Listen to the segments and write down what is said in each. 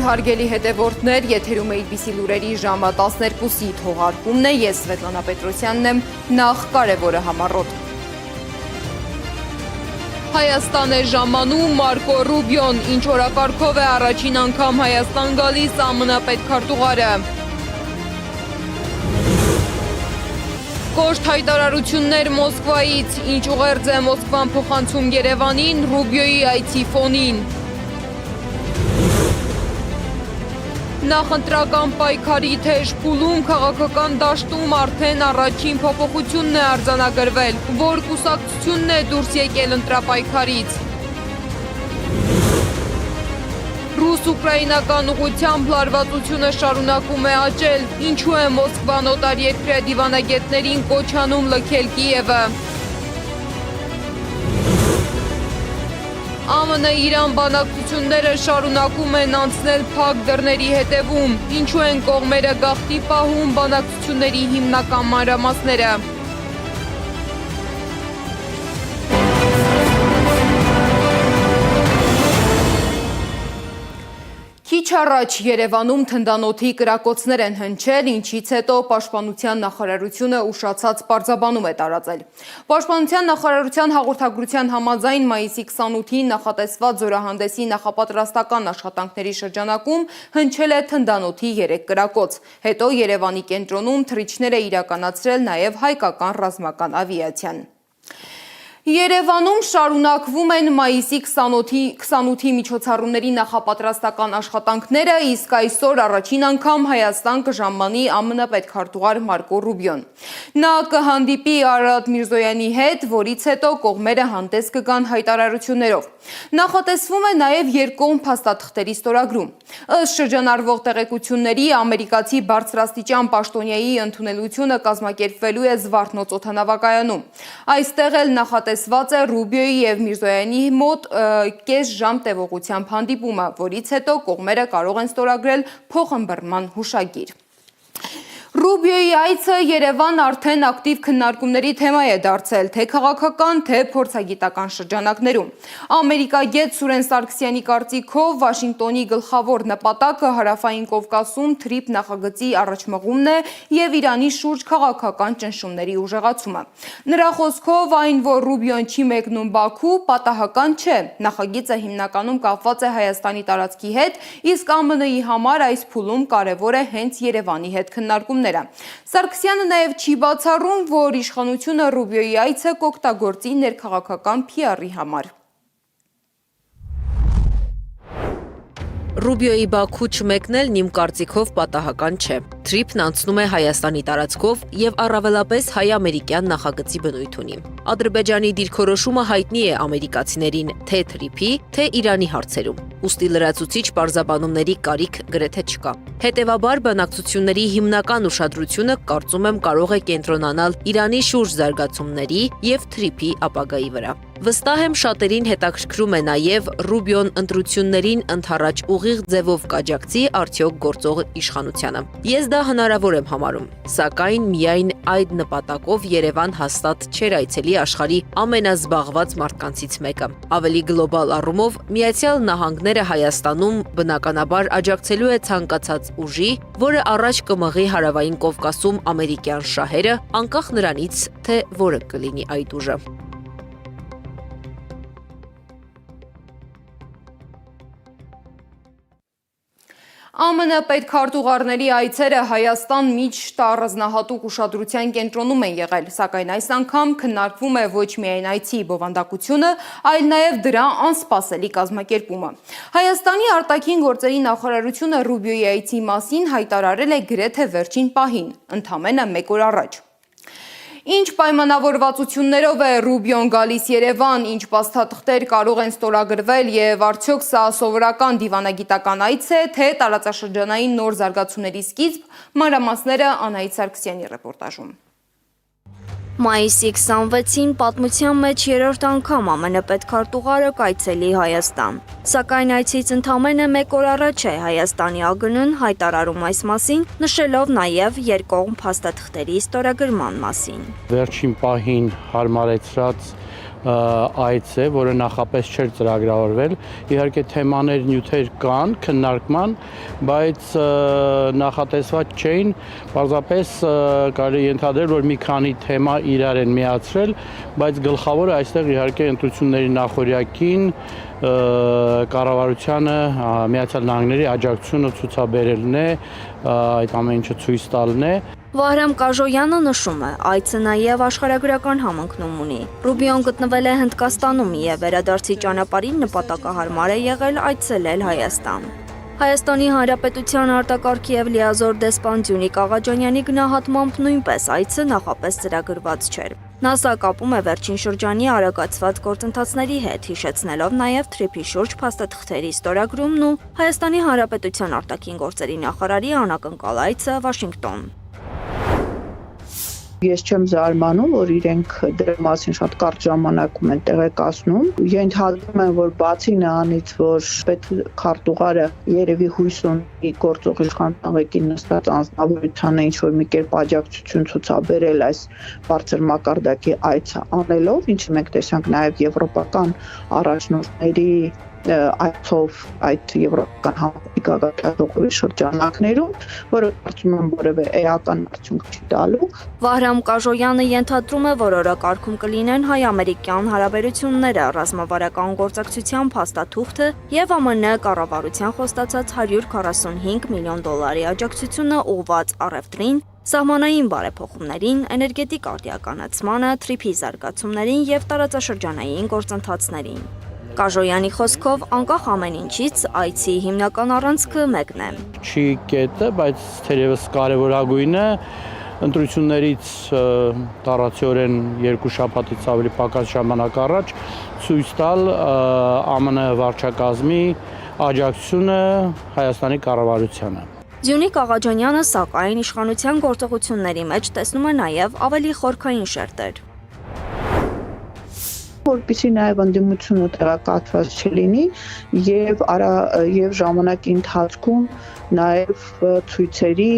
հարգելի հետևորդներ, եթերում է IBC լուրերի ժամը 12-ի թողարկումն է, ես Սվետլանա Պետրոսյանն եմ, նախ կարևորը համառոտ։ Հայաստան է ժամանում Մարկո Ռուբիոն, ինչ օրակարգով է առաջին անգամ Հայաստան գալիս ԱՄՆ պետքարտուղարը։ Կոշտ հայտարարություններ Մոսկվայից, ինչ ուղերձ է Մոսկվան փոխանցում Երևանին Ռուբիոյի այցի ֆոնին։ Նախընտրական պայքարի թեժ փուլում քաղաքական դաշտում արդեն առաջին փոփոխությունն է արձանագրվել, որ կուսակցությունն է դուրս եկել ընտրապայքարից։ Ռուս-ուկրաինական ուղղությամբ լարվածությունը շարունակում է աճել, ինչու է Մոսկվան օտարերկրյա դիվանագետներին կոչ անում լքել Կիևը։ ԱՄՆ-Իրան բանակցությունները շարունակում են անցնել փակ դռների հետևում, ինչու են կողմերը գաղտնի պահում բանակցությունների հիմնական մանրամասները։ Քիչ առաջ Երևանում թնդանոթի կրակոցներ են հնչել, ինչից հետո Պաշտպանության նախարարությունը ուշացած պարզաբանում է տարածել։ Պաշտպանության նախարարության հաղորդագրության համաձայն մայիսի 28-ին նախատեսված զորահանդեսի նախապատրաստական աշխատանքների շրջանակում հնչել է թնդանոթի 3 կրակոց։ Հետո Երևանի կենտրոնում թռիչքներ է իրականացրել նաև հայկական ռազմական ավիացիան։ Երևանում շարունակվում են մայիսի 28-ի միջոցառումների նախապատրաստական աշխատանքները, իսկ այսօր առաջին անգամ Հայաստան կժամանի ԱՄՆ պետքարտուղար Մարկո Ռուբիոն։ Նա կհանդիպի Արարատ Միրզոյանի հետ, որից հետո կողմերը հանդես կգան հայտարարություններով։ Նախատեսվում է նաև երկկողմ փաստաթղթերի ստորագրում։ Ըստ շրջանառվող տեղեկությունների, ամերիկացի բարձրաստիճան պաշտոնյայի ընդունելությունը կազմակերպվելու է Զվարթնոց օդանավակայանում։ Այստեղ էլ նախատեսված է Ռուբիոյի և Միրզոյանի մոտ կես ժամ տևողությամբ հանդիպումը, որից հետո կողմերը կարող են ստորագրել փոխըմբռնման հուշագիր։ Ռուբիոյի այցը Երևան արդեն ակտիվ քննարկումների թեմա է դարձել, թե քաղաքական, թե փորձագիտական շրջանակներում։ Ամերիկագետ Սուրեն Սարգսյանի կարծիքով Վաշինգտոնի գլխավոր նպատակը Հարավային Կովկասում թրիփ նախագծի առաջմղումն է և Իրանի շուրջ քաղաքական ճնշումների ուժեղացումը։ Նրա խոսքով այն, որ Ռուբիոն չի մեկնում Բաքու, պատահական չէ։ Նախագիծը հիմնականում կապված է Հայաստանի տարածքի հետ, իսկ ԱՄՆ-ի համար այս փուլում կարևոր է հենց Երևանի հետ քննարկումները։ Սարգսյանը նաև չի բացառում, որ իշխանությունը Ռուբիոյի այցը կօգտագործի ներքաղաքական PR-ի համար։ Ռուբիոյի Բաքու չմեկնելն իմ կարծիքով պատահական չէ։ Թրիփն անցնում է Հայաստանի տարածքով և առավելապես հայ-ամերիկյան նախագծի բնույթ ունի։ Ադրբեջանի դիրքորոշումը հայտնի է ամերիկացիներին թե թրիփի, թե Իրանի հարցերում։ Ուստի լրացուցիչ պարզաբանումների կարիք գրեթե չկա։ Հետևաբար բանակցությունների հիմնական ուշադրությունը կարծում եմ կարող է կենտրոնանալ Իրանի շուրջ զարգացումների և թրիփի ապագայի վրա։ Վստահ եմ շատերին հետաքրքրում է նաև Ռուբիոն ընտրություններին ընդառաջ ուղիղ ձևով կաջակցի արդյոք գործող իշխանությանը։ Ես դա հնարավոր եմ համարում, սակայն միայն այդ նպատակով Երևան հաստատ չէր այցելի աշխարհի ամենազբաղված մարդկանցից մեկը։ Ավելի գլոբալ առումով Միացյալ Նահանգները Հայաստանում բնականաբար աջակցելու է ցանկացած ուժի, որը առաջ կմղի Հարավային Կովկասում ամերիկյան շահերը, անկախ նրանից, թե որը կլինի այդ ուժը։ ԱՄՆ պետքարտուղարների այցերը Հայաստան միշտ առանձնահատուկ ուշադրության կենտրոնում են եղել, սակայն այս անգամ քննարկվում է ոչ միայն այցի բովանդակությունը, այլ նաև դրա անսպասելի կազմակերպումը։ Հայաստանի արտաքին գործերի նախարարությունը Ռուբիոյի այցի մասին հայտարարել է գրեթե վերջին պահին, ընդամենը 1 օր առաջ։ Ինչ պայմանավորվածություններով է Ռուբիոն գալիս Երևան, ինչ փաստաթղթեր կարող են ստորագրվել և արդյոք սա սովորական դիվանագիտական այց է, թե տարածաշրջանային նոր զարգացումների սկիզբ, մանրամասները Անահիտ Սարգսյանի ռեպորտաժում։ Մայիսի 26-ին պատմության մեջ 3-րդ անգամ ԱՄՆ պետքարտուղարը կայցելի Հայաստան։ Սակայն այցից ընդամենը 1 օր առաջ է Հայաստանի ԱԳՆ-ն հայտարարում այս մասին, նշելով նաև երկկողմ փաստաթղթերի ստորագրման մասին։ Վերջին պահին հարմարեցրած այց է, որը նախապես չէր ծրագրավորվել։ Իհարկե թեմաներ, նյութեր կան քննարկման, բայց նախատեսված չէին, պարզապես կարելի ենթադրել, որ մի քանի թեմա իրար են միացրել, բայց գլխավորը այստեղ իհարկե ընտրությունների նախօրյակին կառավարությանը Միացյալ Նահանգների աջակցությունը ցուցաբերելն է, այդ ամեն ինչը ցույց տալն է։ Վահրամ Կաժոյանը նշում է, այցը նաև աշխարհագրական համընկնում ունի։ Ռուբիոն գտնվել է Հնդկաստանում եւ վերադարձի ճանապարհին նպատակահարմար է եղել այցելել Հայաստան։ Հայաստանի Հանրապետության արտակարգ եւ լիազոր դեսպան Դյունիկ Աղաջանյանի գնահատմամբ նույնպես այցը նախապես ծրագրված չէր։ Նա սա կապում է վերջին շրջանի արագացված գործընթացների հետ, հիշեցնելով նաև թրիփի շուրջ փաստաթղթերի ստորագրումն ու Հայաստանի Հանրապետության արտաքին գործերի նախարարի անակնկալ այցը Վաշինգտոն։ Ես չեմ զարմանում, որ իրենք դրա մասին շատ կարճ ժամանակում են տեղեկացնում։ Ենթադրում եմ, որ բացի նրանից, որ պետքարտուղարը երևի հույս ունի գործող իշխանապետին նստած անձնավորությանը ինչ-որ մի կերպ աջակցություն ցուցաբերել այս բարձր մակարդակի այցը անելով, ինչը մենք տեսանք նաև եվրոպական առաջնորդների այցով այդ եվրոպական համագործակցության շրջանակներում, որը կարծում եմ որևէ էական արդյունք չի տալու։ Վահրամ Կաժոյանը ենթադրում է, որ օրակարգում կլինեն հայ-ամերիկյան հարաբերությունները, ռազմավարական գործակցության փաստաթուղթը եւ ԱՄՆ կառավարության խոստացած $145 միլիոն աջակցությունը ուղղված առևտրին, սահմանային բարեփոխումներին, էներգետիկ արդիականացմանը, թրիփի զարգացումներին եւ տարածաշրջանային գործընթացներին։ Կաժոյանի խոսքով անկախ ամեն ինչից այցի հիմնական առանցքը մեկն է։ Չի կետը, բայց թերևս կարևորագույնը ընտրություններից տարածիորեն 2 շաբաթից ավելի պակաս ժամանակ առաջ ցույց տալ ԱՄՆ վարչակազմի աջակցությունը Հայաստանի կառավարությանը։ Դյունիկ Աղաջանյանը սակայն իշխանության գործողությունների մեջ տեսնում է նաև ավելի խորքային շերտեր։ Որպեսզի նաև ընդդիմությունը տեղեկատված չլինի եւ ժամանակի ընթացքում նաև ցույցերի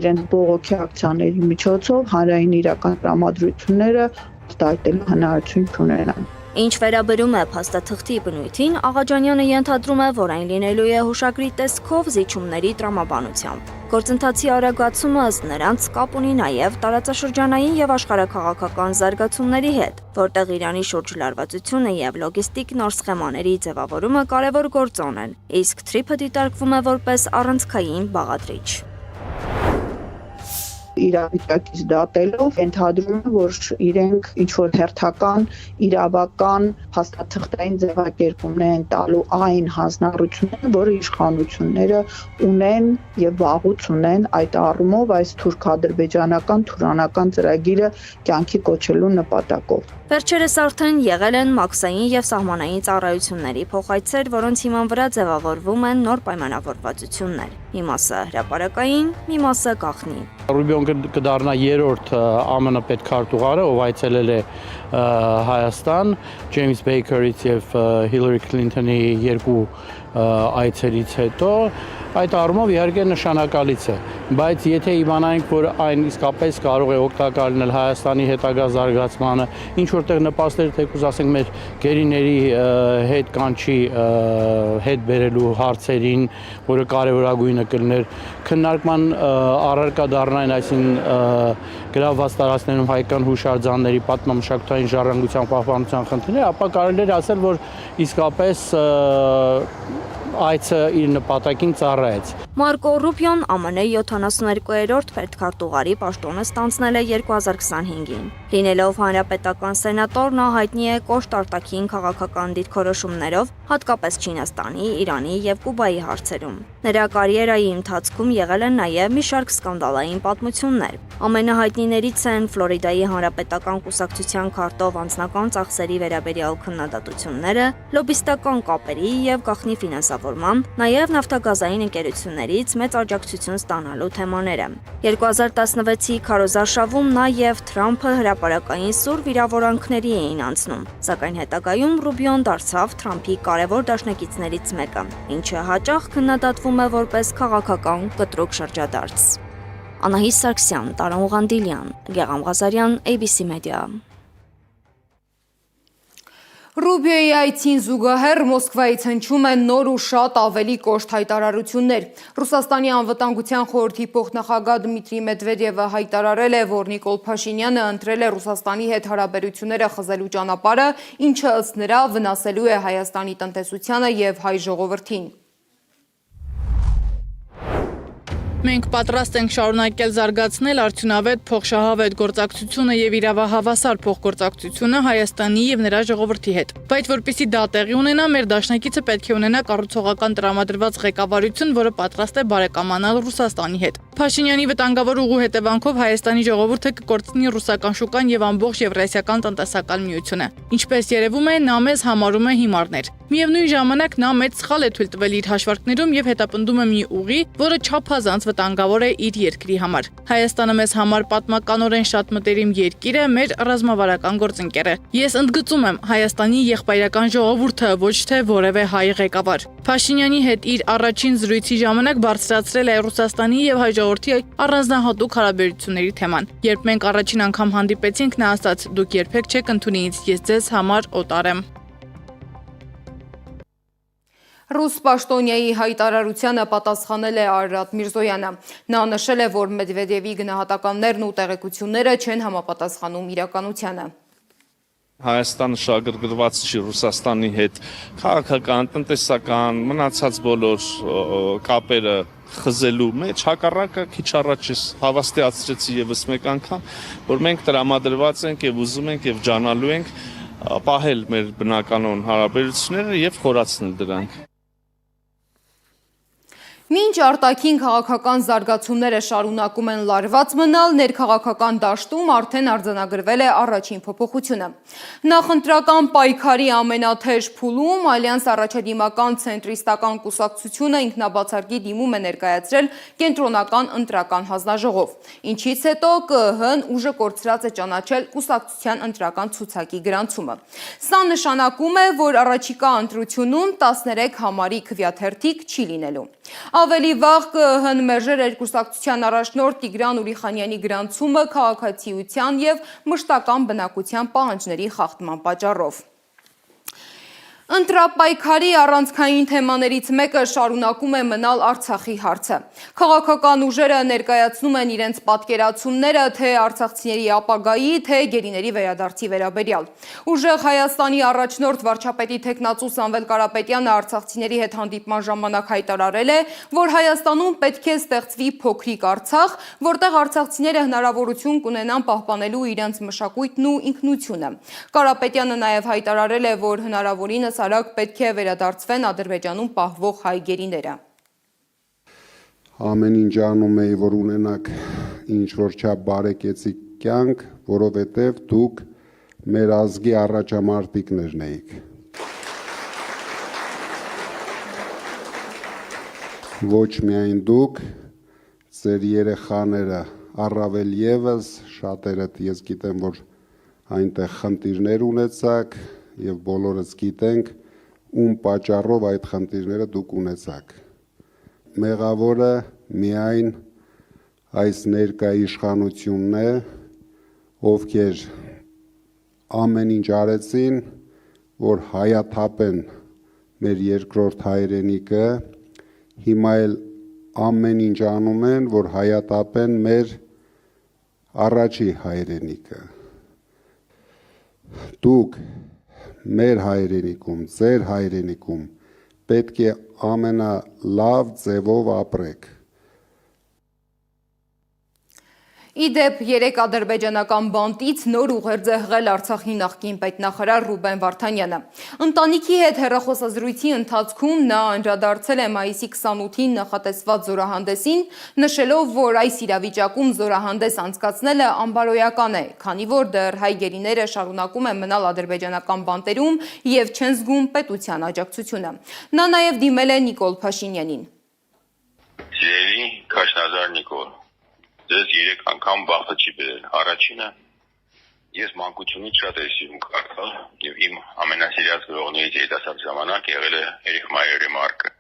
իրենց բողոքի ակցիաների միջոցով հանրային իրական տրամադրությունները արտահայտելու հնարավորություն ունենան։ Ինչ վերաբերում է փաստաթղթի բնույթին, Աղաջանյանը ենթադրում է, որ այն լինելու է հուշագրի տեսքով զիջումների տրամաբանությամբ։ Գործընթացի արագացումը ըստ նրանց կապ ունի նաև տարածաշրջանային եւ աշխարհաքաղաքական զարգացումների հետ, որտեղ Իրանի շուրջ լարվածությունը եւ լոգիստիկ նոր սխեմաների ձևավորումը կարևոր գործոն են, իսկ թրիփը դիտարկվում է որպես առանցքային բաղադրիչ։ Իրավիճակից դատելով ենթադրում է, որ իրենք ինչ-որ հերթական իրավական փաստաթղթային ձևակերպումներ են տալու այն հանձնառությունները, որը իշխանությունները ունեն եւ վաղուց ունեն այդ առումով այս թուրք-ադրբեջանական թուրանական ծրագիրը կյանքի կոչելու նպատակով։ Վերջերս արդեն եղել են մաքսային եւ սահմանային ծառայությունների փոխայցեր, որոնց հիման վրա ձևավորվում են նոր պայմանավորվածություններ։ Մի մասը հրապարակային, մի մասը գաղտնի։ Ռուբիոն կդառնա երրորդ ԱՄՆ պետքարտուղարը, ով այցելել է Հայաստան, Ջեյմս Բեյքերից եւ Հիլարի Քլինթոնի երկու այցերից հետո այդ առումով իհարկե նշանակալից է, բայց եթե իմանանք, որ այն իսկապես կարող է օգտակար լինել Հայաստանի հետագա զարգացմանը, ինչ որտեղ նպաստել թեկուզ ասենք մեր գերիների հետ կանչի հետ բերելու հարցերին, որը կարևորագույնը կլիներ, քննարկման առարկա դառնային այսին գրավված տարածքներում հայկական հուշարձանների պատմամշակութային ժառանգության պահպանության խնդիրները, ապա կարելի է ասել, որ իսկապես այցը իր նպատակին ծառայեց։ Մարկո Ռուբիոն ԱՄՆ 72-րդ պետքարտուղարի պաշտոնը ստանձնել է 2025-ին։ Լինելով հանրապետական սենատոր, նա հայտնի է կոշտ արտաքին քաղաքական դիրքորոշումներով, հատկապես Չինաստանի, Իրանի եւ Կուբայի հարցերում։ Նրա կարիերայի ընթացքում եղել են նաեւ մի շարք սկանդալային պատմություններ։ Ամենահայտնիներից են Ֆլորիդայի հանրապետական կուսակցության քարտով անձնական ծախսերի վերաբերյալ քննադատությունները, լոբիստական կապերի եւ գաղտնի ֆինանսավորման, նաեւ նավթագազային ընկերություններից մեծ աջակցություն ստանալու թեմաները։ 2016-ի քարոզարշավում նա եւ Թրամփը հրապարակային սուր վիրավորանքների էին անցնում, սակայն հետագայում Ռուբիոն դարձավ Թրամփի կարևոր դաշնակիցներից մեկը, ինչը հաճախ քննադատվում է որպես քաղաքական կտրուկ շրջադարձ։ Անահիտ Սարգսյան, Տարոն Ղանդիլյան, Գեղամ Ղազարյան, ABC Media։ Ռուբիոյի այցին զուգահեռ Մոսկվայից հնչում են նոր ու շատ ավելի կոշտ հայտարարություններ։ Ռուսաստանի անվտանգության խորհրդի փոխնախագահ Դմիտրի Մեդվեդևը հայտարարել է, որ Նիկոլ Փաշինյանը ընտրել է Ռուսաստանի հետ հարաբերությունները խզելու ճանապարհը, ինչը ըստ նրա վնասելու է Հայաստանի տնտեսությանը եւ հայ ժողովրդին։ Մենք պատրաստ ենք շարունակել զարգացնել արդյունավետ փոխշահավետ գործակցությունը եւ իրավահավասար փոխգործակցությունը Հայաստանի եւ նրա ժողովրդի հետ։ Բայց որպեսզի դա տեղի ունենա, մեր դաշնակիցը պետք է ունենա կառուցողական տրամադրված ղեկավարություն, որը պատրաստ է բարեկամանալ Ռուսաստանի հետ։ Փաշինյանի վտանգավոր ուղու հետևանքով Հայաստանի ժողովուրդը կկորցնի ռուսական շուկան եւ ամբողջ Եվրասիական տնտեսական միությունը։ Ինչպես երևում է, նա մեզ համարում է հիմարներ։ Միևնույն ժամանակ նա մեծ սխալ է թույլ տվել իր հաշվարկներում եւ հետապնդում է մի ուղի, որը չափազանց վտանգավոր է իր երկրի համար։ Հայաստանը մեզ համար պատմականորեն շատ մտերիմ երկիր է, մեր ռազմավարական գործընկեր է։ Ես ընդգծում եմ Հայաստանի եղբայրական ժողովուրդը, ոչ թե որևէ հայ ղեկավար։ Փաշինյանի հետ իր առաջին զրույցի ժամանակ բարձրացրել է Ռուսաստանի եւ հայ ժողովրդի առանձնահատուկ հարաբերությունների թեման։ Երբ մենք առաջին անգամ հանդիպեցինք, նա ասաց. «Դուք երբեք չեք ընդունի ինձ, ես ձեզ համար օտար եմ»։ Ռուս պաշտոնյայի հայտարարությանը պատասխանել է Արարատ Միրզոյանը։ Նա նշել է, որ Մեդվեդևի գնահատականներն ու տեղեկությունները չեն համապատասխանում իրականությանը։ Հայաստանը շահագրգռված չի Ռուսաստանի հետ քաղաքական, տնտեսական, մնացած բոլոր կապերը խզելու մեջ, հակառակը քիչ առաջ հավաստիացրեցի եւս մեկ անգամ, որ մենք տրամադրված ենք եւ ուզում ենք եւ ջանալու ենք պահել մեր բնականոն հարաբերությունները եւ խորացնել դրանք։ Մինչ արտաքին քաղաքական զարգացումները շարունակում են լարված մնալ, ներքաղաքական դաշտում արդեն արձանագրվել է առաջին փոփոխությունը։ Նախընտրական պայքարի ամենաթեժ փուլում Ալյանս առաջադիմական ցենտրիստական կուսակցությունը ինքնաբացարկի դիմում է ներկայացրել կենտրոնական ընտրական հանձնաժողով, ինչից հետո ԿԸՀ-ն ուժը կորցրած է ճանաչել կուսակցության ընտրական ցուցակի գրանցումը։ Սա նշանակում է, որ առաջիկա ընտրությունում 13 համարի քվեաթերթիկ չի լինելու։ Ավելի վաղ ԿԸՀ-ն մերժել էր կուսակցության առաջնորդ Տիգրան Ուրիխանյանի գրանցումը քաղաքացիության եւ մշտական բնակության պահանջների խախտման պատճառով։ Ընտրապայքարի առանցքային թեմաներից մեկը շարունակում է մնալ Արցախի հարցը։ Քաղաքական ուժերը ներկայացնում են իրենց պատկերացումները թե արցախցիների ապագայի, թե գերիների վերադարձի վերաբերյալ։ Ուժեղ Հայաստանի առաջնորդ վարչապետի թեկնածու Սամվել Կարապետյանը արցախցիների հետ հանդիպման ժամանակ հայտարարել է, որ Հայաստանում պետք է ստեղծվի փոքրիկ Արցախ, որտեղ արցախցիները հնարավորություն կունենան պահպանելու իրենց մշակույթն ու ինքնությունը։ Կարապետյանը նաև հայտարարել է, որ հնարավորինս արագ պետք է վերադարձվեն Ադրբեջանում պահվող հայ գերիները։ Ամեն ինչ անում էի, որ ունենաք ինչ-որ չափ բարեկեցիկ կյանք, որովհետև դուք մեր ազգի առաջամարտիկներն էիք։ Ոչ միայն դուք, ձեր երեխաները, առավել եւս շատերդ ես գիտեմ, որ այնտեղ խնդիրներ ունեցաք, եւ բոլորս գիտենք, ում պատճառով այդ խնդիրները դուք ունեցաք։ Մեղավորը միայն այս ներկայ իշխանությունն է, ովքեր ամեն ինչ արեցին, որ հայաթափեն մեր երկրորդ հայրենիքը, հիմա էլ ամեն ինչ անում են, որ հայաթափեն մեր առաջի հայրենիքը։ Դուք մեր հայրենիքում, ձեր հայրենիքում պետք է ամենալավ ձևով ապրեք։ Իդեպ երեք ադրբեջանական բանտից նոր ուղերձ է հղել Արցախի նախկին պետնախարար Ռուբեն Վարդանյանը։ Ընտանիքի հետ հեռախոսազրույցի ընթացքում նա անդրադարձել է մայիսի 28-ին նախատեսված զորահանդեսին, նշելով, որ այս իրավիճակում զորահանդես անցկացնելը անբարոյական է, քանի որ դեռ հայ գերիները շարունակում են մնալ ադրբեջանական բանտերում եւ չեն զգում պետության աջակցությունը։ Նա նաեւ դիմել է Նիկոլ Փաշինյանին։ Սիրելի Քաշնազար Նիկոլ, ձեզ 3 անգամ բախտը չի բերել։ Առաջինը, ես մանկությունից շատ եմ սիրում կարդալ եւ իմ ամենասիրած գրողներից երիտասարդ ժամանակ եղել է Էրիխ Մայերի Մարկը։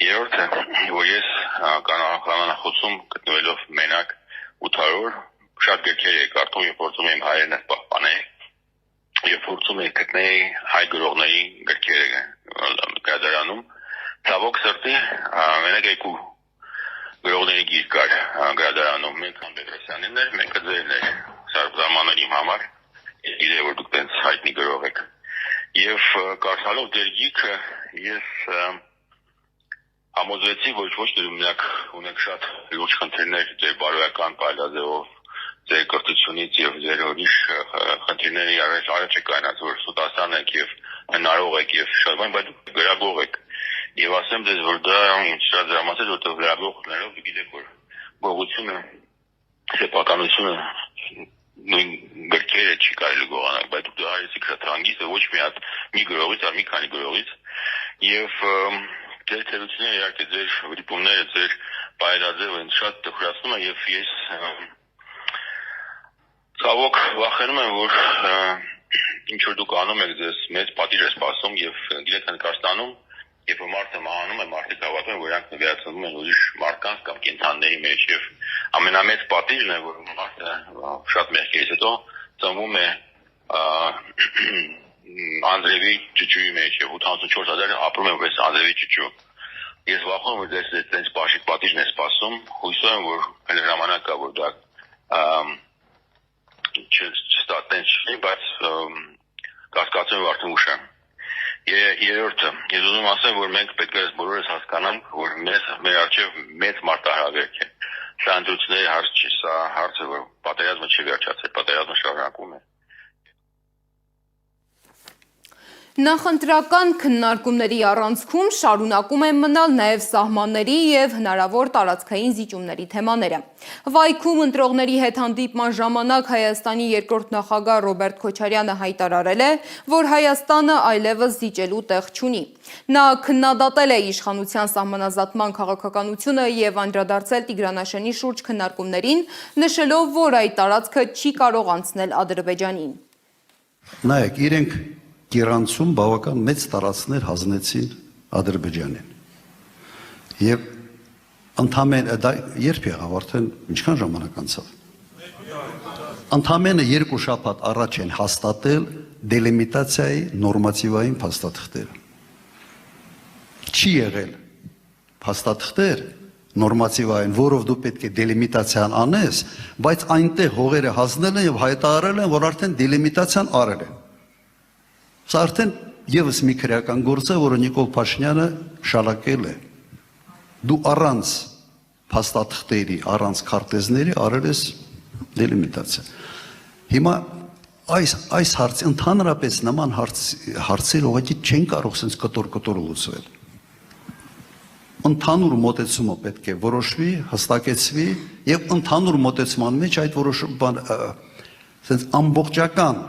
Երրորդը, որ ես կանխախոսում գտնվելով մենակ 800 շատ գրքեր եմ կարդում եւ փորձում եմ հայերենս պահպանել։ եւ փորձում է գտնել հայ գրողների գրքերը գրադարանում։ Ցավոք սրտի մենակ երկու գրողների գիրք կար գրադարանում, մեկը Պետրոսյանին էր, մեկը ձերն էր, Սարբզամանն իմ համար, իրե որ դուք տենց հայտնի գրող եք։ Եվ կարդալով ձեր գիրքը ես համոզվեցի, որ ոչ թե մենակ ունեք շատ լուրջ խնդիրներ ձեր բարոյական պայլաձևով, ձեր կրթությունից եւ ձեր ուրիշ խնդիրների առաջ եք կայնած, որ սուտասան եք եւ հնարող եք եւ շատ բան, բայց գրագող եք։ Եվ ասեմ ձեզ, որ դա ինձ շատ դրամացել, որտեղ գրագողներով գիտեք, որ գողությունը, սեփականությունը նույն գրքերը չի կարելի գողանալ, բայց դուք հարեցիք շատ հանգիստ ոչ մի հատ մի գրողից, այլ մի քանի գրողից եւ ձեր թերությունները իհարկե ձեր վրիպումները, ձեր բայրաձևը ինձ շատ տխրացնում է եւ ես ցավոք վախենում եմ, որ ինչ որ դուք անում եք ձեզ մեծ պատիժ է սպասում եւ գիտեք Հայաստանում երբ մարդը մահանում է, մարդիկ հավատում են, որ իրանք նվիրացնում են ուրիշ մարդկանց կամ կենդանների մեջ եւ ամենամեծ պատիժն է, որ մարդը շատ մեղքերից հետո ծնվում է Անդրեվի ճճուի մեջ եւ 84000 ապրում են որպես Անդրեվի ճճու։ Ես վախում եմ, որ դες այդպես բաշիկ պատիժն է սպասում, հույսով եմ, որ հենց ժամանակ կա, որ դա չստացնեն, բայց կասկածում եմ արդեն ուշ է։ Երրորդը, ես ուզում ասեմ, որ մենք պետք է բոլորս հասկանանք, որ մեր առջև մեծ մարտահրավերք է։ Սա ընտրությունների հարց չի, սա հարց է, որ պատերազմը չի վերջացել, պատերազմը շարունակում է։ Նախընտրական քննարկումների առանցքում շարունակում են մնալ նաև սահմանների և հնարավոր տարածքային զիջումների թեմաները։ Վայքում ընտրողների հետ հանդիպման ժամանակ Հայաստանի երկրորդ նախագահ Ռոբերտ Քոչարյանը հայտարարել է, որ Հայաստանը այլևս զիջելու տեղ չունի։ Նա քննադատել է իշխանության սահմանազատման քաղաքականությունը և անդրադարձել Տիգրանաշենի շուրջ քննարկումներին, նշելով, որ այդ տարածքը չի կարող անցնել Ադրբեջանին։ Նայեք, իրենք Գիրանցում բավական մեծ տարածքներ հանձնեցին Ադրբեջանին։ Եվ ընդամենը դա երբ եղավ, արդեն ինչքան ժամանակ անցավ։ Ընդամենը 2 շաբաթ առաջ են հաստատել դելիմիտացիայի նորմատիվային փաստաթղթերը։ Չի եղել փաստաթղթեր նորմատիվային, որով դու պետք է դելիմիտացիան անես, բայց այնտեղ հողերը հանձնել են եւ հայտարարել են, որ արդեն դելիմիտացիան արել են։ Սա արդեն եւս մի քրեական գործ է, որը Նիկոլ Փաշինյանը շալակել է։ Դու առանց փաստաթղթերի, առանց քարտեզների արել ես դելիմիտացիա։ Հիմա այս հարցը ընդհանրապես նման հարցեր ուղղակի չեն կարող sense կտոր լուծվել։ Ընդհանուր մոտեցումը պետք է որոշվի, հստակեցվի եւ ընդհանուր մոտեցման մեջ այդ որոշումը sense ամբողջական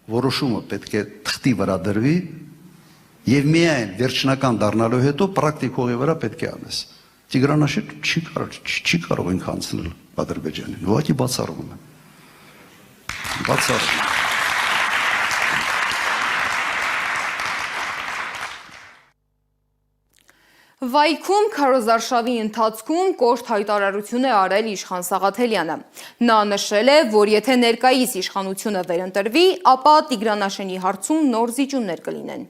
որոշումը պետք է թղթի վրա դրվի եւ միայն վերջնական դառնալու հետո պրակտիկ հողի վրա պետք է անես։ Տիգրանաշեն չի կարող ինքը անցնել Ադրբեջանին։ Ուղղակի բացառում է։ Բացառում։ Վայքում քարոզարշավի ընթացքում կոշտ հայտարարություն է արել իշխան Սաղաթելյանը։ Նա նշել է, որ եթե ներկայիս իշխանությունը վերընտրվի, ապա Տիգրանաշենի հարցում նոր զիջումներ կլինեն։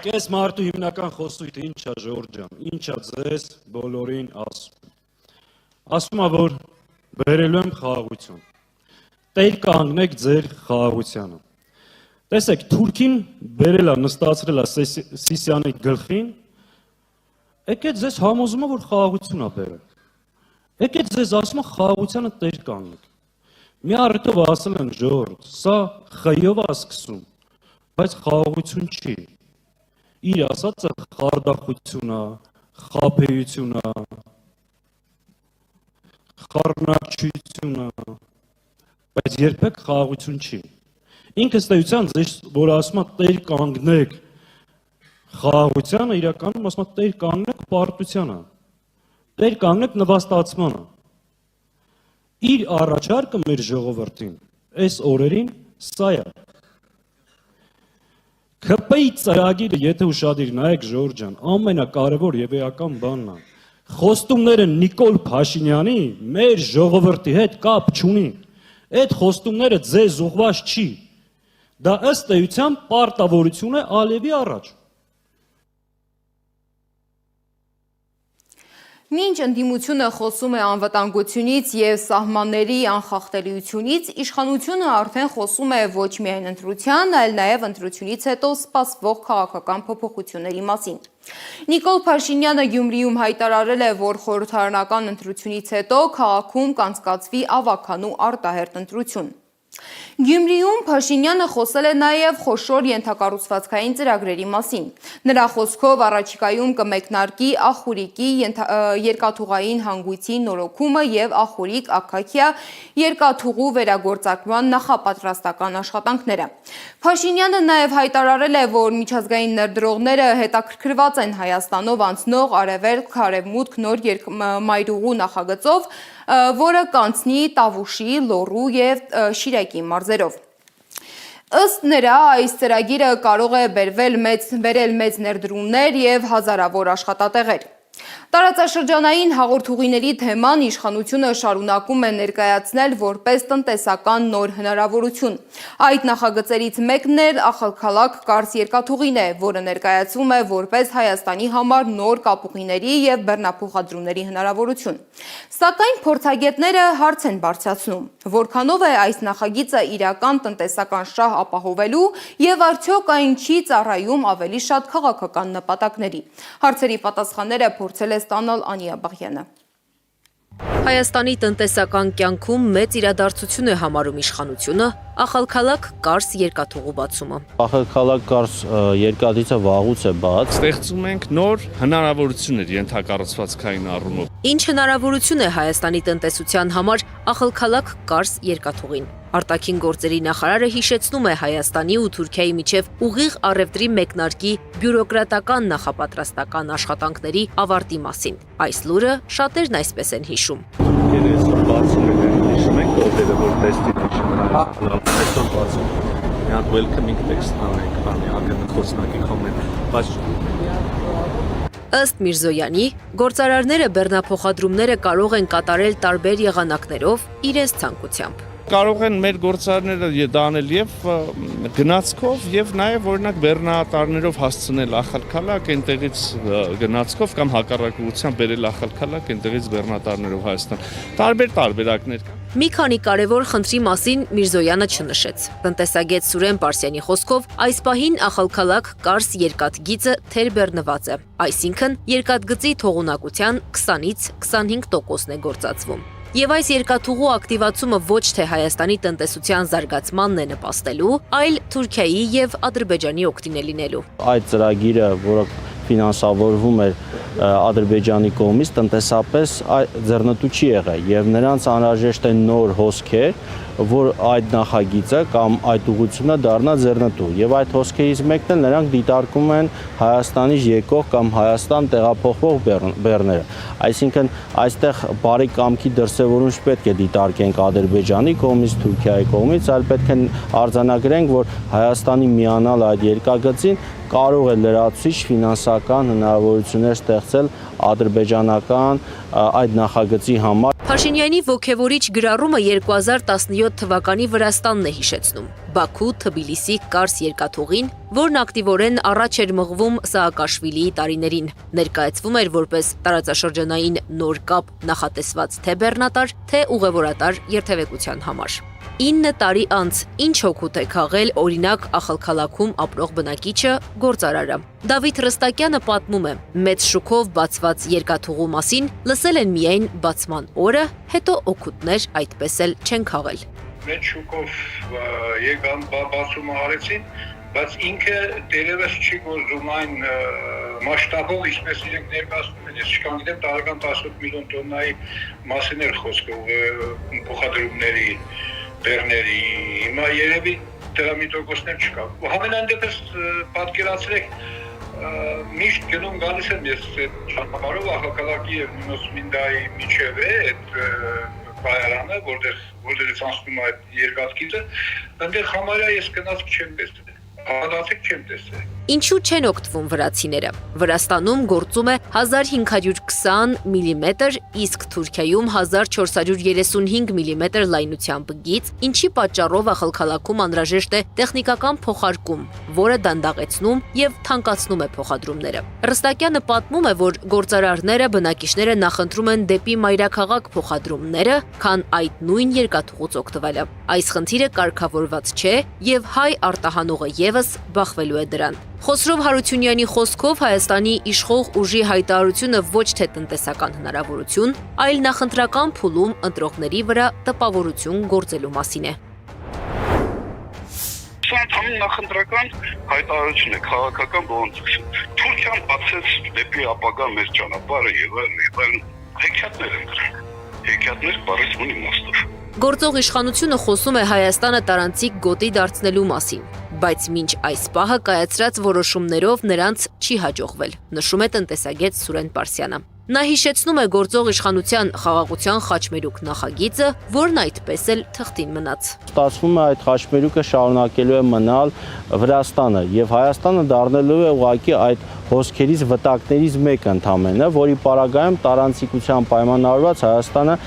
Կես մարդու հիմնական խոսույթը ինչ է Ժորժ ջան, ինչ է ձեզ բոլորին ասում։ Ասում է, որ բերելու եմ խաղաղություն։ Տեր կանգնեք ձեր խաղաղությանը։ Տեսեք, Թուրքին բերել է, նստացրել է Սիսիանի գլխին, եկեք ձեզ համոզում է, որ խաղաղություն է բերել։ Եկեք ձեզ ասում է խաղաղությանը տեր կանգնեք։ Մի առիթով ասել են Ժորժ, սա խայով է սկսում, բայց խաղաղություն չի։ Իր ասածը խարդախություն է, խաբեություն է, խառնակչություն է, բայց երբեք խաղաղություն չի։ Ինքը ըստ էության ձեզ, որ ասում է տեր կանգնեք խաղաղությանը, իրականում ասում է տեր կանգնեք պարտությանը, տեր կանգնեք նվաստացմանը։ Իր առաջարկը մեր ժողովրդին, այս օրերին սա է։ ՔՊ-ի ծրագիրը, եթե ուշադիր նայեք Ժորժ ջան, ամենակարևոր եւ էական բանն է։ Խոստումները Նիկոլ Փաշինյանի մեր ժողովրդի հետ կապ չունի։ Այդ խոստումները ձեզ ուղղված չի։ Դա ըստ էության պարտավորություն է Ալիևի առաջ։ Մինչ ընդդիմությունը խոսում է անվտանգությունից և սահմանների անխախտելիությունից, իշխանությունը արդեն խոսում է ոչ միայն ընտրության, այլ նաև ընտրությունից հետո սպասվող քաղաքական փոփոխությունների մասին։ Նիկոլ Փաշինյանը Գյումրիում հայտարարել է, որ խորհրդարանական ընտրությունից հետո քաղաքում կանցկացվի ավագանու արտահերթ ընտրություն։ Գյումրիում Փաշինյանը խոսել է նաև խոշոր ենթակառուցվածքային ծրագրերի մասին։ Նրա խոսքով առաջիկայում կմեկնարկի Ախուրիկի երկաթուղային հանգույցի նորոգումը և Ախուրիկ-Աքաքիա երկաթուղու վերագործարկման նախապատրաստական աշխատանքները։ Փաշինյանը նաև հայտարարել է, որ միջազգային ներդրողները հետաքրքրված են Հայաստանով անցնող արևելք-արևմուտք նոր մայրուղու նախագծով, որը կանցնի Տավուշի, Լոռու և Շիրակի մարզերով։ Ըստ նրա, այս ծրագիրը կարող է բերել մեծ ներդրումներ և հազարավոր աշխատատեղեր։ Տարածաշրջանային հաղորդուղիների թեման իշխանությունը շարունակում է ներկայացնել որպես տնտեսական նոր հնարավորություն։ Այդ նախագծերից մեկն էլ Ախալքալաք Կարս երկաթուղին է, որը ներկայացվում է որպես Հայաստանի համար նոր կապուղիների և բեռնափոխադրումների հնարավորություն։ Սակայն փորձագետները հարց են բարձրացնում, որքանով է այս նախագիծը իրական տնտեսական շահ ապահովելու և արդյոք այն չի ծառայում ավելի շատ քաղաքական նպատակների։ Հարցերի պատասխանները փորձել է ստանալ Անիա Բաղյանը։ Հայաստանի տնտեսական կյանքում մեծ իրադարձություն է համարում իշխանությունը Ախալքալաք Կարս երկաթուղու բացումը։ Ախալքալաք Կարս երկաթիցը վաղուց է բաց։ Ստեղծում ենք նոր հնարավորություններ ենթակառուցվածքային առումով։ Ինչ հնարավորություն է Հայաստանի տնտեսության համար Ախալքալաք Կարս երկաթուղին։ Արտաքին գործերի նախարարը հիշեցնում է Հայաստանի ու Թուրքիայի միջև ուղիղ առևտրի մեկնարկի բյուրոկրատական նախապատրաստական աշխատանքների ավարտի մասին։ Այս լուրը շատերն այսպես են հիշում։ Ըստ Միրզոյանի, գործարարները բեռնափոխադրումները կարող են կատարել տարբեր եղանակներով իրենց ցանկությամբ։ Կարող են մեր գործարարները դա անել եւ գնացքով եւ նաեւ օրինակ բեռնատարներով հասցնել Ախալքալաք, այնտեղից գնացքով կամ հակառակությամբ բերել Ախալքալաք, այնտեղից բեռնատարներով Հայաստան։ Տարբեր տարբերակներ կան։ Մի քանի կարևոր խնդրի մասին Միրզոյանը չնշեց։ Տնտեսագետ Սուրեն Պարսյանի խոսքով այս պահին Ախալքալաք Կարս երկաթգիծը թերբեռնված է, այսինքն երկաթգծի թողունակության 20-ից 25%-ն է գործածվում։ Եվ այս երկաթուղու ակտիվացումը ոչ թե Հայաստանի տնտեսության զարգացմանն է նպաստելու, այլ Թուրքիայի եւ Ադրբեջանի օգտին է լինելու։ Այդ ծրագիրը, որը ֆինանսավորվում էր Ադրբեջանի կողմից, տնտեսապես ձեռնտու չի եղել եւ նրանց անհրաժեշտ է նոր հոսքեր, որ այդ նախագիծը կամ այդ ուղղությունը դառնա ձեռնտու եւ այդ հոսքերից մեկն էլ նրանք դիտարկում են Հայաստանից եկող կամ Հայաստան տեղափոխվող բեռները, այսինքն այստեղ բարի կամքի դրսևորում չպետք է դիտարկենք Ադրբեջանի կողմից, Թուրքիայի կողմից, այլ պետք է արձանագրենք, որ Հայաստանի միանալ այդ երկաթգծին կարող է լրացուցիչ ֆինանսական հնարավորություններ ստեղծել ադրբեջանական այդ նախագծի համար։ Փաշինյանի ոգևորիչ գրառումը 2017 թվականի Վրաստանն է հիշեցնում։ Բաքու, Թբիլիսի, Կարս երկաթուղին, որն ակտիվորեն առաջ էր մղվում Սաակաշվիլիի տարիներին, ներկայացվում էր որպես տարածաշրջանային նոր կապ նախատեսված թե բեռնատար, թե ուղևորատար երթևեկության համար։ 9 տարի անց ինչ հոգուտ է քաղել օրինակ Ախալքալաքում ապրող բնակիչը գործարարը։ Դավիթ Ռստակյանը պատմում է, մեծ շուկով բացված երկաթուղու մասին լսել են միայն բացման օրը, հետո օգուտներ այդպես էլ չեն քաղել։ Մեծ շուկով եկան բացումը արեցին, բայց ինքը դերևս չի գործում այն մասշտաբով, ինչպես իրենք ներկայացնում են։ Ես չկան գիտեմ տարեկան 18 միլիոն տոննայի մասին էր խոսքը փոխադրումների բեռների, հիմա երևի դրա մի տոկոսներ չկա։ Համենայն դեպս պատկերացրեք, միշտ գնում գալիս եմ ես այդ ճանապարհով Ախալքալաքի եւ Նինոսմինդայի միջև է այդ բայարանը, որտեղից անցնում է այդ երկաթգիծը, այնտեղ համարյա ես գնացք չեմ տեսել։ Հավատացեք չեմ տեսել։ Ինչու չեն օգտվում վրացիները։ Վրաստանում գործում է 1520 մմ, իսկ Թուրքիայում 1435 մմ լայնությամբ գիծ, ինչի պատճառով ախալքալաքում անհրաժեշտ է տեխնիկական փոխարկում, որը դանդաղեցնում եւ թանկացնում է փոխադրումները։ Ռստակյանը պատմում է, որ գործարարները բնակիչները նախընտրում են դեպի մայրաքաղաք փոխադրումները, քան այդ նույն երկաթուղուց օգտվելը։ Այս խնդիրը կարգավորված չէ եւ հայ արտահանողը եւս բախվելու է դրան։ Խոսրով Հարությունյանի խոսքով Հայաստանի իշխող ուժի հայտարարությունը ոչ թե տնտեսական հնարավորություն, այլ նախընտրական փուլում ընտրողների վրա տպավորություն գործելու մասին է։ Սա ընդհանուր նախընտրական հայտարարություն է, քաղաքական ողնձություն։ Թուրքիան բացեց դեպի ապագա մեր ճանապարհը եւ այլն հեքիաթներ են դրանք։ Հեքիաթներ բառից ունի իմաստով։ Գործող իշխանությունը խոսում է Հայաստանը տարանցիկ գոտի դարձնելու մասին, բայց մինչ այս պահը կայացրած որոշումներով նրանց չի հաջողվել, նշում է տնտեսագետ Սուրեն Պարսյանը։ Նա հիշեցնում է գործող իշխանության խաղաղության խաչմերուկ նախագիծը, որն այդպես էլ թղթին մնաց։ Ստացվում է այդ խաչմերուկը շարունակելու է մնալ Վրաստանը եւ Հայաստանը դառնալու է ուղղակի այդ հոսքերից վտակներից մեկը ընդամենը, որի պարագայում տարանցիկության պայմանավորված Հայաստանը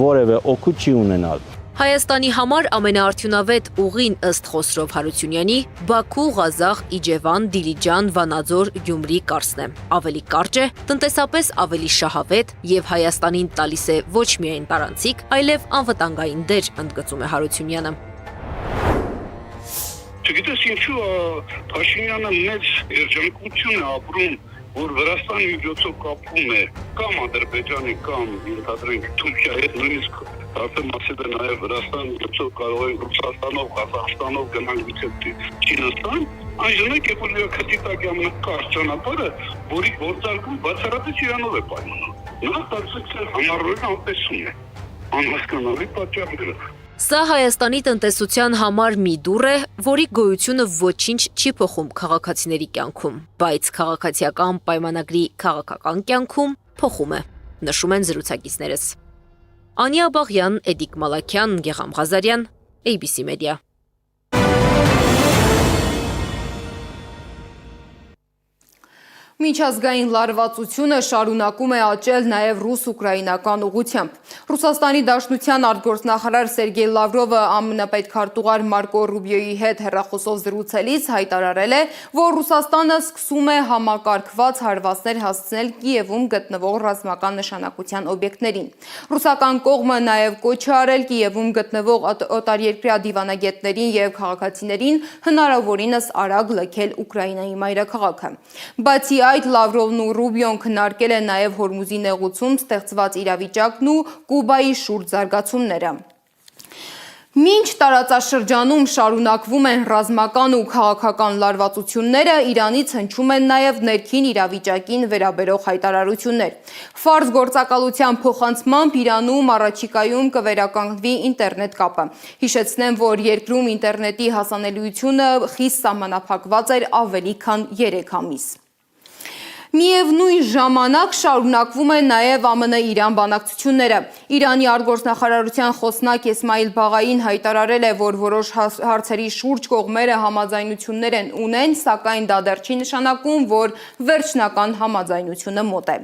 որևէ օգուտ չի ունենալ։ Հայաստանի համար ամենաարդյունավետ ուղին ըստ Խոսրով Հարությունյանի Բաքու, Ղազախ, Իջևան, Դիլիջան, Վանաձոր, Գյումրի, Կարսն է։ Ավելի կարճ է, տնտեսապես ավելի շահավետ եւ Հայաստանին տալիս է ոչ միայն տարանցիկ, այլև անվտանգային դեր, ընդգծում է Հարությունյանը։ Չգիտես ինչու Փաշինյանը մեծ երջանկություն է ապրում, որ Վրաստանի միջոցով կապվում է կամ Ադրբեջանի կամ ենթադրենք Թուրքիայի հետ, նույնիսկ ասեմ ասել է նաև Վրաստանի միջոցով կարող է Ռուսաստանով, Ղազախստանով գնալ գուցե Չինաստան, այնժամ երբ որ քթի տակ ամենակարճ ճանապարհը, որի գործարկում բացառապես Իրանով է պայմանավորվում։ Նա տարածքներ համառորեն անտեսում է, անհասկանալի պատճառներով։ Սա Հայաստանի տնտեսության համար մի դուռ է, որի գոյությունը ոչինչ չի փոխում քաղաքացիների կյանքում, բայց քաղաքացիական պայմանագրի քաղաքական կյանքում փոխում է, նշում են զրուցակիցներս։ Անիա Բաղյան, Էդիկ Մալաքյան, Գեգամ Ղազարյան, ABC Media։ Միջազգային լարվածությունը շարունակում է աճել նաև ռուս-ուկրաինական ուղղությամբ։ Ռուսաստանի Դաշնության արտգործնախարար Սերգեյ Լավրովը ԱՄՆ պետքարտուղար Մարկո Ռուբիոյի հետ հեռախոսով զրուցելիս հայտարարել է, որ Ռուսաստանը սկսում է համակարգված հարվածներ հասցնել Կիևում գտնվող ռազմական նշանակության օբյեկտներին։ Ռուսական կողմը նաև կոչ է արել Կիևում գտնվող օտարերկրյա դիվանագետներին եւ քաղաքացիներին հնարավորինս արագ լքել Ուկրաինայի մայրաքաղաքը։ Բացի այդ Լավրովն ու Ռուբիոն քննարկել են նաև Հորմուզի նեղուցում ստեղծված իրավիճակն ու Կուբայի շուրջ զարգացումները։ Մինչ տարածաշրջանում շարունակվում են ռազմական ու քաղաքական լարվածությունները, Իրանից հնչում են նաև ներքին իրավիճակին վերաբերող հայտարարություններ։ Ֆարս գործակալության փոխանցմամբ Իրանում առաջիկայում կվերականգնվի ինտերնետ կապը։ Հիշեցնեմ, որ երկրում ինտերնետի հասանելիությունը խիստ սահմանափակված էր ավելի քան 3 ամիս։ Միևնույն ժամանակ շարունակվում են նաև ԱՄՆ-Իրան բանակցությունները։ Իրանի արտգործնախարարության խոսնակ Էսմայիլ Բաղային հայտարարել է, որ որոշ հարցերի շուրջ կողմերը համաձայնություններ ունեն, սակայն դա դեռ չի նշանակում, որ վերջնական համաձայնությունը մոտ է։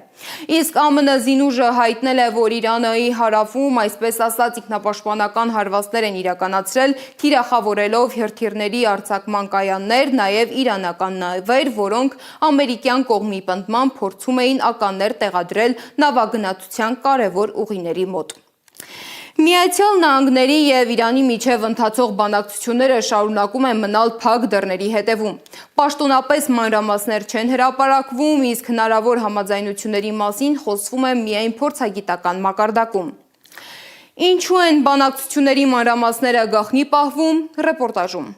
Իսկ ԱՄՆ զինուժը հայտնել է, որ Իրանի հարավում, այսպես ասած, ինքնապաշտպանական հարվածներ են իրականացրել, թիրախավորելով հրթիռների արձակման կայաններ, նաև իրանական նավեր, որոնք ամերիկյան կողմի պնդմամբ փորձում էին ականներ տեղադրել նավագնացության կարևոր ուղիների մոտ։ Միացյալ Նահանգների եւ Իրանի միջև ընթացող բանակցությունները շարունակում են մնալ փակ դռների հետևում։ Պաշտոնապես մանրամասներ չեն հրապարակվում, իսկ հնարավոր համաձայնությունների մասին խոսվում է միայն փորձագիտական մակարդակում։ Ինչու են բանակցությունների մանրամասները գաղտնի պահվում, ռեպորտաժում։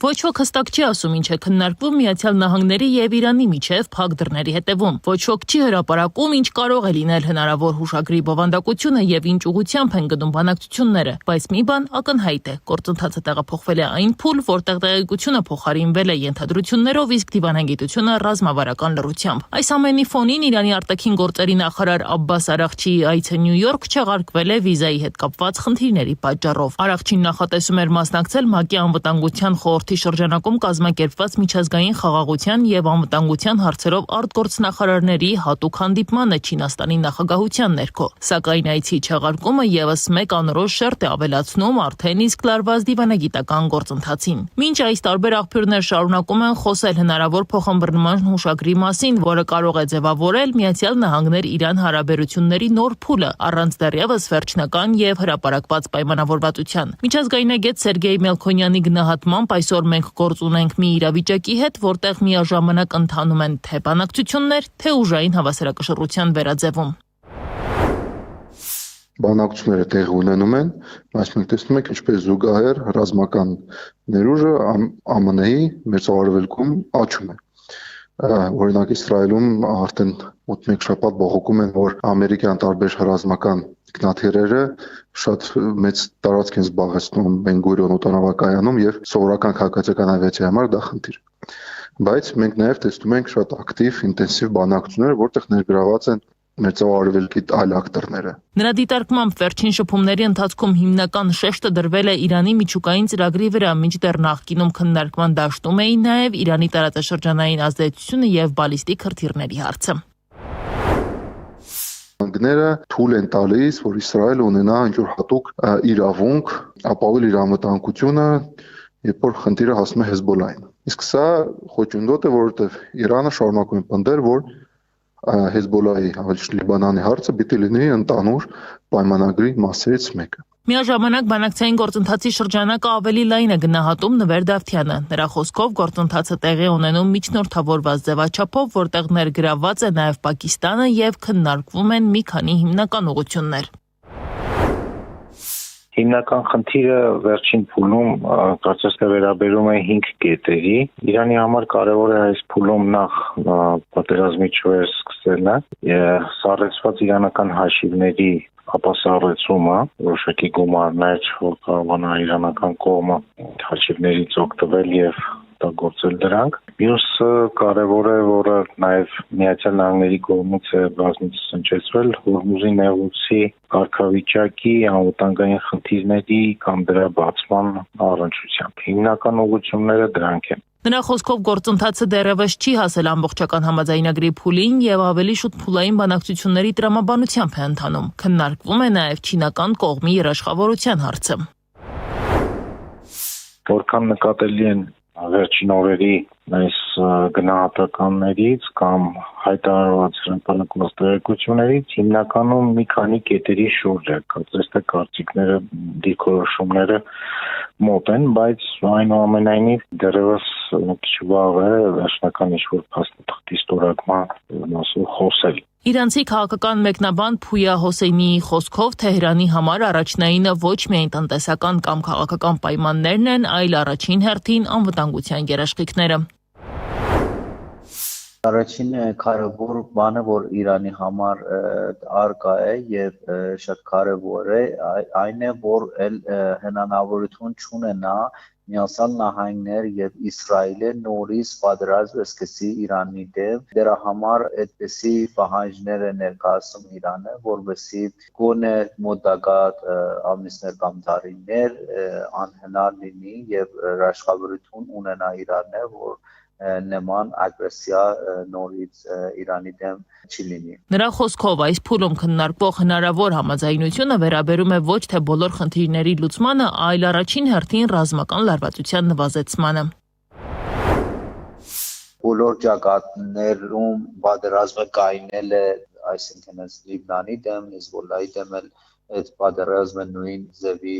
Ոչ ոք հստակ չի ասում ինչ է քննարկվում Միացյալ Նահանգների եւ Իրանի միջև փակ դռների հետևում։ Ոչ ոք չի հրապարակում ինչ կարող է լինել հնարավոր հուշագրի բովանդակությունը եւ ինչ ուղղությամբ են գնում բանակցությունները, բայց մի բան ակնհայտ է. գործընթացը տեղափոխվել է այն փուլ, որտեղ տեղեկությունը փոխարինվել է ենթադրություններով, իսկ դիվանագիտությունը ռազմավարական լռությամբ։ Այս ամենի ֆոնին Իրանի արտաքին գործերի նախարար Աբբաս Արաղչիի այցը Նյու Յորք չեղարկվել է վիզայի հետ կապված խնդիրների պատճառով։ Արաղչին նախատեսում էր մասնակցել ՄԱԿ-ի անվտանգության խորհրդի ժողովրդի շրջանակում կազմակերպված միջազգային խաղաղության եւ անվտանգության հարցերով արտգործնախարարների հատուկ հանդիպմանը Չինաստանի նախագահության ներքո։ Սակայն այցի չեղարկումը եւս մեկ անորոշ շերտ է ավելացնում արդեն իսկ լարված դիվանագիտական գործընթացին։ Մինչ այս տարբեր աղբյուրներ շարունակում են խոսել հնարավոր փոխըմբռնման հուշագրի մասին, որը կարող է ձևավորել Միացյալ Նահանգներ-Իրան հարաբերությունների նոր փուլը առանց դեռևս վերջնական եւ հրապարակված պայմանավորվածության։ Միջազգայնագետ Սերգեյ Մելքոնյանի գնահատմամբ այսօր մենք գործ ունենք մի իրավիճակի հետ, որտեղ միաժամանակ ընթանում են թե բանակցություններ, թե ուժային հավասարակշռության վերաձևում։ Բանակցությունները տեղի ունենում են, բայց մենք տեսնում ենք ինչպես զուգահեռ ռազմական ներուժը ԱՄՆ-ի մերձարևելքում աճում է։ Օրինակ Իսրայելում արդեն մոտ մեկ շաբաթ բողոքում են, որ ամերիկյան տարբեր ռազմական ինքնաթիռերը շատ մեծ տարածք են զբաղեցնում Բեն-Գուրիոն օդանավակայանում եւ սովորական քաղաքացիական ավիացիայի համար դա խնդիր։ Բայց մենք նաեւ տեսնում ենք շատ ակտիվ, ինտենսիվ բանակցություններ, որտեղ ներգրաված են մերձարևելքի այլ ակտորները։ Նրա դիտարկմամբ վերջին շփումների ընթացքում հիմնական շեշտը դրվել է Իրանի միջուկային ծրագրի վրա, մինչդեռ նախկինում քննարկման դաշտում էին նաև Իրանի տարածաշրջանային ազդեցությունը եւ բալիստիկ հրթիռների հարցը։ Ները թույլ են տալիս, որ Իսրայելը ունենա ինչ-որ հատուկ իրավունք ապահովել իր անվտանգությունը, երբ որ խնդիրը հասնում է Հեզբոլլահին։ Իսկ սա խոչընդոտ է, որովհետև Իրանը շարունակում է պնդել, որ Հեզբոլլահի, ավելի Լիբանանի հարցը պիտի լինի ընդհանուր պայմանագրի մասերից մեկը։ Միաժամանակ բանակցային գործընթացի շրջանակը ավելի լայն է գնահատում Նվեր Դավթյանը։ Նրա խոսքով գործընթացը տեղի ունենում միջնորդավորված ձևաչափով, որտեղ ներգրավված է նաև Պակիստանը եւ քննարկվում են մի քանի հիմնական ուղղություններ։ Հիմնական խնդիրը վերջին փուլում կարծես թե վերաբերում է 5 կետերի։ Իրանի համար կարևոր է այս փուլում նախ պատերազմի չվեր սկսելը, սառեցված իրանական հաշիվների ապասառեցումը, որոշակի գումարներ, որ կարողանա իրանական կողմը հաշիվներից օգտվել եւ գործել դրանք։ Մյուսը կարևոր է, որը նաև Միացյալ Նահանգների կողմից է բազմիցս հնչեցվել, Հորմուզի նեղուցի կարգավիճակի անվտանգային խնդիրների կամ դրա բացման առնչությամբ։ Հիմնական ուղղությունները դրանք են։ Նրա խոսքով գործընթացը դեռևս չի հասել ամբողջական համաձայնագրի փուլին եւ ավելի շուտ փուլային բանակցությունների տրամաբանությամբ է ընթանում։ Քննարկվում է նաև չինական կողմի երաշխավորության հարցը։ Որքան նկատելի են վերջին օրերի այս գնահատականներից կամ հայտարարված հրապարակված տեղեկություններից հիմնականում մի քանի կետերի շուրջ է, կարծես թե կարծիքները, դիրքորոշումները մոտ են, բայց այնուամենայնիվ դեռևս մի քիչ վաղ է վերջնական ինչ-որ փաստաթղթի ստորագրման մասով խոսել։ Իրանցի քաղաքական մեկնաբան Փույա Հոսեյնիի խոսքով Թեհրանի համար առաջնայինը ոչ միայն տնտեսական կամ քաղաքական պայմաններն են, այլ առաջին հերթին անվտանգության երաշխիքները։ Առաջին կարևոր բանը, որ Իրանի համար արկա է եւ շատ կարևոր է, այն է, որ հնարավորություն չունենա Միացյալ Նահանգներ եւ Իսրայելը նորից պատերազմ սկսի Իրանի դեմ։ Դրա համար այդպիսի պահանջներ է ներկայացում Իրանը, որովհետեւ գոնե մոտակա ամիսներ կամ տարիներ անհնար լինի եւ հրաշքավորություն ունենա Իրանը, որ նման ագրեսիա նորից Իրանի դեմ չի լինի։ Նրա խոսքով այս փուլում քննարկվող հնարավոր համաձայնությունը վերաբերում է ոչ թե բոլոր խնդիրների լուծմանը, այլ առաջին հերթին ռազմական լարվածության նվազեցմանը։ Բոլոր ճակատներում պատերազմը կայացնել է, այսինքն Լիբանանի դեմ, Հեզբոլլահի դեմ այդ պատերազմը նույն ձևի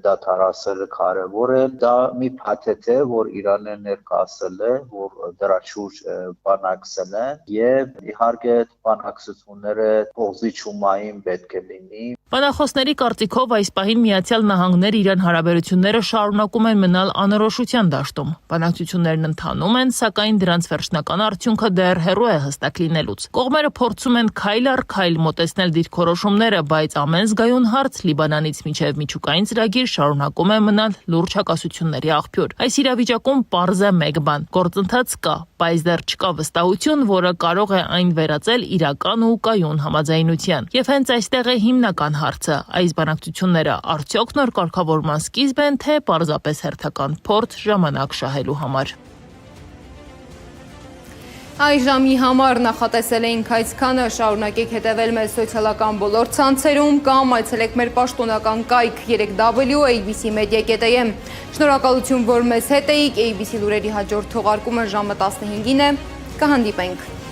դադարեցել կարևոր է, դա մի փաթեթ է, որ Իրանը ներկայացել է, որ դրա շուրջ բանակցել են եւ իհարկե բանակցությունները կողզի ճումային պետք է լինի։ Բանախոսների կարծիքով այս պահին Միացյալ Նահանգներ Իրան հարաբերությունները շարունակում են մնալ անորոշության դաշտում։ Բանակցություններն ընթանում են, սակայն դրանց վերջնական արդյունքը դեռ հեռու է հստակ լինելուց։ Կողմերը փորձում են քայլ առ քայլ մոտեցնել դիրքորոշումները, բայց ամեն զգայուն հարց Լիբանանից մինչև միջուկային ծրագիր խնդիր շարունակում է մնալ լուրջ հակասությունների աղբյուր։ Այս իրավիճակում պարզ է մեկ բան՝ գործընթաց կա, բայց դեռ չկա վստահություն, որը կարող է այն վերածել իրական ու կայուն համաձայնության։ Եվ հենց այստեղ է հիմնական հարցը՝ այս բանակցությունները արդյոք նոր կարգավորման սկիզբ են, թե պարզապես հերթական փորձ ժամանակ շահելու համար։ Այս ժամի համար նախատեսել էինք այսքանը, շարունակեք հետևել մեզ սոցիալական բոլոր ցանցերում կամ այցելեք մեր պաշտոնական կայք 3w.abc-media.am։ Շնորհակալություն, որ մեզ հետ էիք, ABC լուրերի հաջորդ թողարկումը ժամը 15-ին է, կհանդիպենք։